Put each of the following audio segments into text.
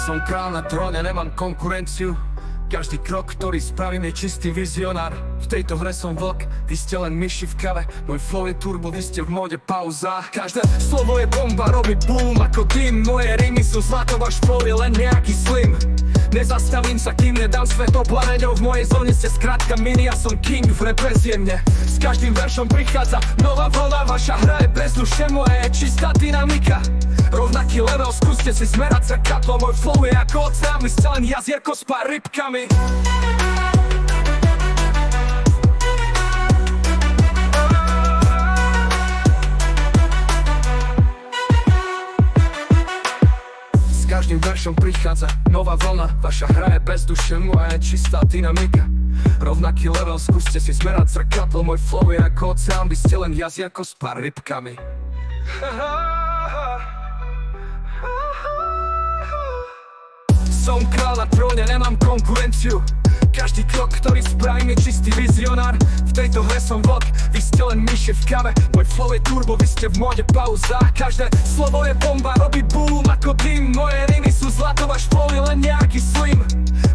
Som král na tróne, nemám konkurenciu. Každý krok, ktorý spravím, je čistý vizionár. V tejto hre som vlk, vy ste len myši v kave. Môj flow je turbo, vy ste v móde pauza. Každé slovo je bomba, robí boom ako dym. Moje rimy sú zlato, váš flow je len nejaký slim. Nezastavím sa, kým nedám svetlo plameňov. V mojej zóne ste skrátka mini, ja som king v rap bezjemne. S každým veršom prichádza nová vlna, vaša hra je bezdušne, moje je čistá dynamika. Rovnaký level, skúste si zmerať zrkadlo. Môj flow je ako oceán, vy ste len jazierko s pár rybkami. S každým veršom prichádza nová vlna, vaša hra je bezdušne, moja je čistá dynamika. Rovnaký level, skúste si zmerať zrkadlo. Môj flow je ako oceán, vy ste len jazierko s pár rybkami. Som král na tróne, nemám konkurenciu. Každý krok, ktorý spravím, je čistý vizionár. V tejto hre som vlk, vy ste len myši v kave. Môj flow je turbo, vy ste v móde pauza. Každé slovo je bomba, robí boom ako dym. Moje rimy sú zlato, váš flow je len nejaký slim.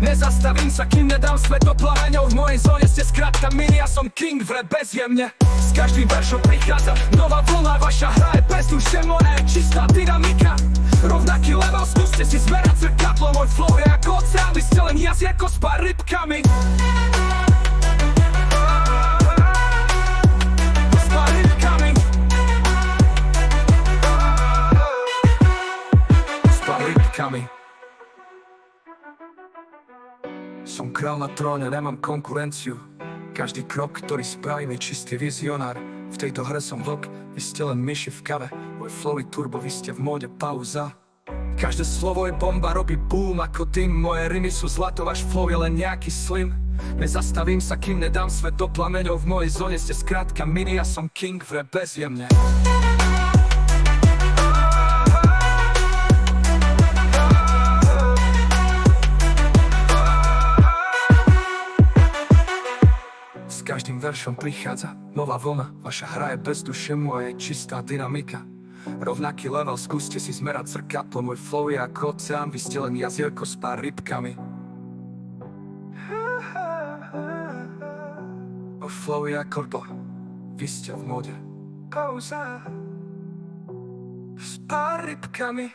Nezastavím sa, kým nedám svetlo plameňov. V mojej zóne ste skrátka mini, ja som king v rap bezjemne. S každým veršom prichádza nová vlna, vaša hra je bezdušne, moja je čistá dynamika. Rovnaký level, skúste si zmerať zrkadlo. Môj flow je ako oceán, vy ste len jazierko s pár rybkami. S pár rybkami. S pár rybkami. Som král na tróne, nemám konkurenciu. Každý krok, ktorý spravím, je čistý vizionár. V tejto hre som vlk, vy ste len myši v kave. Môj flow je turbo, vy ste v móde pauza. Každé slovo je bomba, robí boom ako dym. Moje rimy sú zlato, váš flow je len nejaký slim. Nezastavím sa, kým nedám svet do plameňov. V mojej zóne ste skrátka mini, ja som king v rap bezjemne. S každým veršom prichádza nová vlna, vaša hra je bezdušne, moja je čistá dynamika. Rovnaký level, skúste si zmerať zrkadlo. Môj flow je ako oceán, vy ste len jazierko s pár rybkami. Môj flow je ako rbo, vy ste v móde pauza s pár rybkami.